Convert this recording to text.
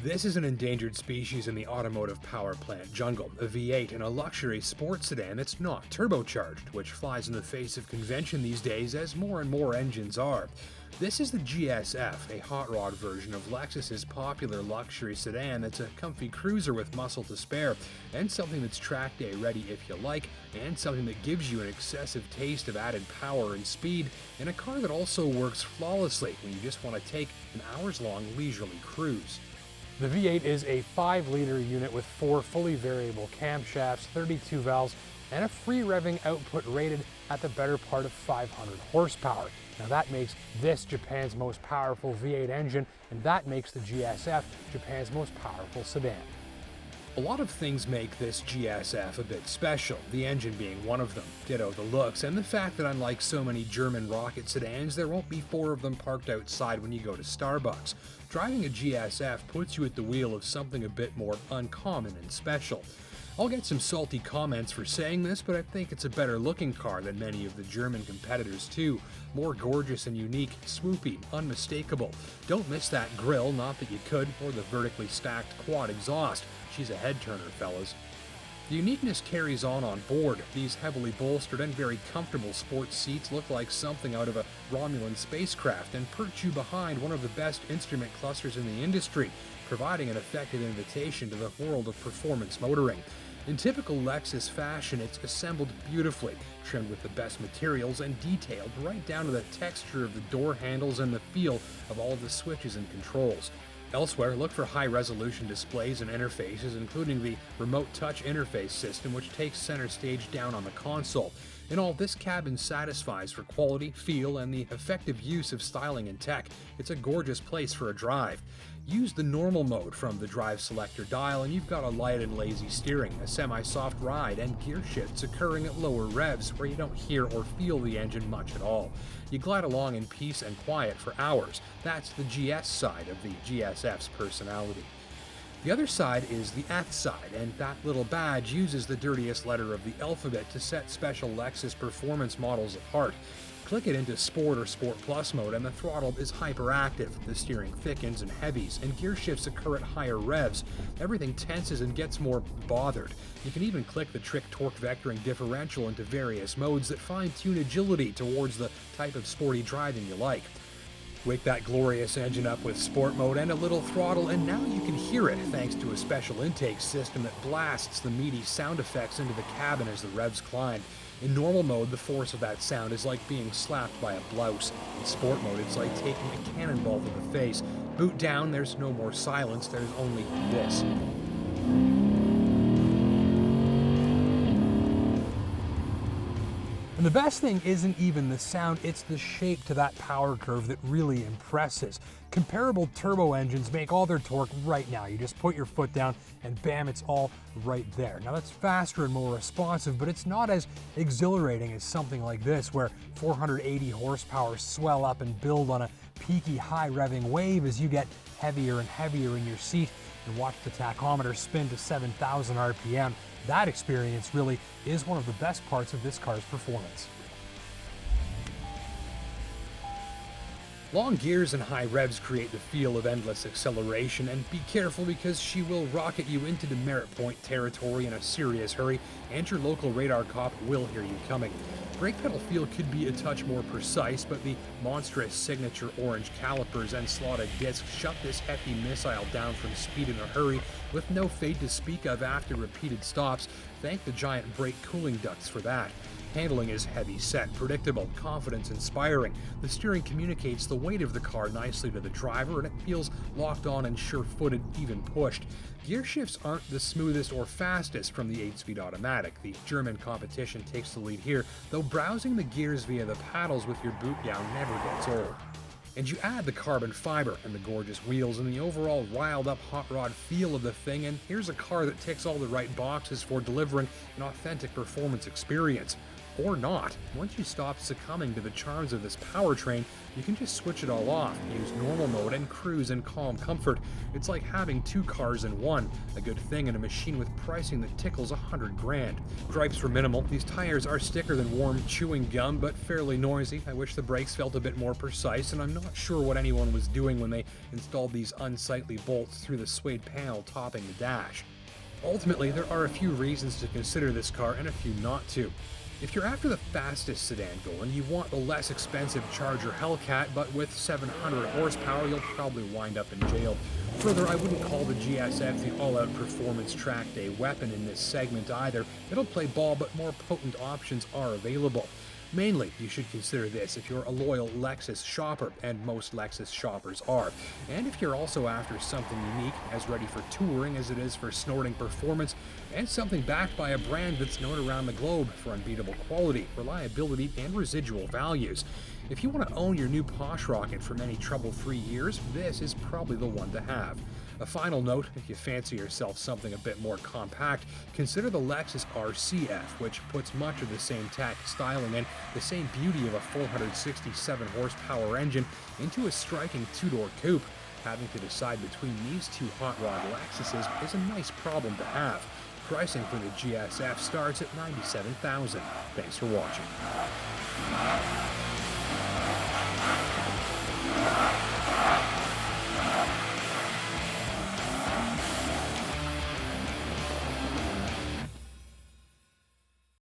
This is an endangered species in the automotive power plant jungle, a V8 in a luxury sports sedan that's not turbocharged, which flies in the face of convention these days as more and more engines are. This is the GSF, a hot rod version of Lexus's popular luxury sedan that's a comfy cruiser with muscle to spare, and something that's track day ready if you like, and something that gives you an excessive taste of added power and speed, in a car that also works flawlessly when you just want to take an hours-long leisurely cruise. The V8 is a 5-liter unit with 4 fully variable camshafts, 32 valves, and a free revving output rated at the better part of 500 horsepower. Now that makes this Japan's most powerful V8 engine, and that makes the GSF Japan's most powerful sedan. A lot of things make this GSF a bit special, the engine being one of them, ditto the looks, and the fact that unlike so many German rocket sedans, there won't be 4 of them parked outside when you go to Starbucks. Driving a GSF puts you at the wheel of something a bit more uncommon and special. I'll get some salty comments for saying this, but I think it's a better looking car than many of the German competitors too. More gorgeous and unique, swoopy, unmistakable. Don't miss that grille, not that you could, or the vertically stacked quad exhaust. She's a head turner, fellas. The uniqueness carries on board. These heavily bolstered and very comfortable sports seats look like something out of a Romulan spacecraft and perch you behind one of the best instrument clusters in the industry, providing an effective invitation to the world of performance motoring. In typical Lexus fashion, it's assembled beautifully, trimmed with the best materials and detailed right down to the texture of the door handles and the feel of all of the switches and controls. Elsewhere, look for high-resolution displays and interfaces, including the remote touch interface system, which takes center stage down on the console. In all, this cabin satisfies for quality, feel, and the effective use of styling and tech. It's a gorgeous place for a drive. Use the normal mode from the drive selector dial, and you've got a light and lazy steering, a semi-soft ride, and gear shifts occurring at lower revs where you don't hear or feel the engine much at all. You glide along in peace and quiet for hours. That's the GS side of the GSF's personality. The other side is the F side, and that little badge uses the dirtiest letter of the alphabet to set special Lexus performance models apart. Click it into Sport or Sport Plus mode and the throttle is hyperactive, the steering thickens and heavies, and gear shifts occur at higher revs. Everything tenses and gets more bothered. You can even click the trick torque vectoring differential into various modes that fine-tune agility towards the type of sporty driving you like. Wake that glorious engine up with sport mode and a little throttle, and now you can hear it thanks to a special intake system that blasts the meaty sound effects into the cabin as the revs climb. In normal mode, the force of that sound is like being slapped by a blouse. In sport mode, it's like taking a cannonball to the face. Boot down, there's no more silence, there's only this. And the best thing isn't even the sound, it's the shape to that power curve that really impresses. Comparable turbo engines make all their torque right now. You just put your foot down and bam, it's all right there. Now that's faster and more responsive, but it's not as exhilarating as something like this, where 480 horsepower swell up and build on a peaky high revving wave as you get heavier and heavier in your seat and watch the tachometer spin to 7,000 RPM. That experience really is one of the best parts of this car's performance. Long gears and high revs create the feel of endless acceleration, and be careful because she will rocket you into demerit point territory in a serious hurry, and your local radar cop will hear you coming. Brake pedal feel could be a touch more precise, but the monstrous signature orange calipers and slotted discs shut this hefty missile down from speed in a hurry, with no fade to speak of after repeated stops. Thank the giant brake cooling ducts for that. Handling is heavy-set, predictable, confidence-inspiring. The steering communicates the weight of the car nicely to the driver, and it feels locked on and sure-footed, even pushed. Gear shifts aren't the smoothest or fastest from the 8-speed automatic. The German competition takes the lead here, though browsing the gears via the paddles with your boot down never gets old. And you add the carbon fiber and the gorgeous wheels and the overall riled-up hot rod feel of the thing, and here's a car that ticks all the right boxes for delivering an authentic performance experience. or not. Once you stop succumbing to the charms of this powertrain, you can just switch it all off, use normal mode, and cruise in calm comfort. It's like having two cars in one, a good thing in a machine with pricing that tickles $100 grand. Gripes were minimal. These tires are thicker than warm chewing gum, but fairly noisy. I wish the brakes felt a bit more precise, and I'm not sure what anyone was doing when they installed these unsightly bolts through the suede panel topping the dash. Ultimately, there are a few reasons to consider this car and a few not to. If you're after the fastest sedan going, you want the less expensive Charger Hellcat, but with 700 horsepower, you'll probably wind up in jail. Further, I wouldn't call the GSF the all-out performance track day weapon in this segment either. It'll play ball, but more potent options are available. Mainly, you should consider this if you're a loyal Lexus shopper, and most Lexus shoppers are. And if you're also after something unique, as ready for touring as it is for snorting performance, and something backed by a brand that's known around the globe for unbeatable quality, reliability, and residual values. If you want to own your new posh rocket for many trouble-free years, this is probably the one to have. A final note, if you fancy yourself something a bit more compact, consider the Lexus RCF, which puts much of the same tech, styling, and the same beauty of a 467 horsepower engine into a striking two-door coupe. Having to decide between these two hot rod Lexuses is a nice problem to have. Pricing for the GSF starts at $97,000. Thanks for watching.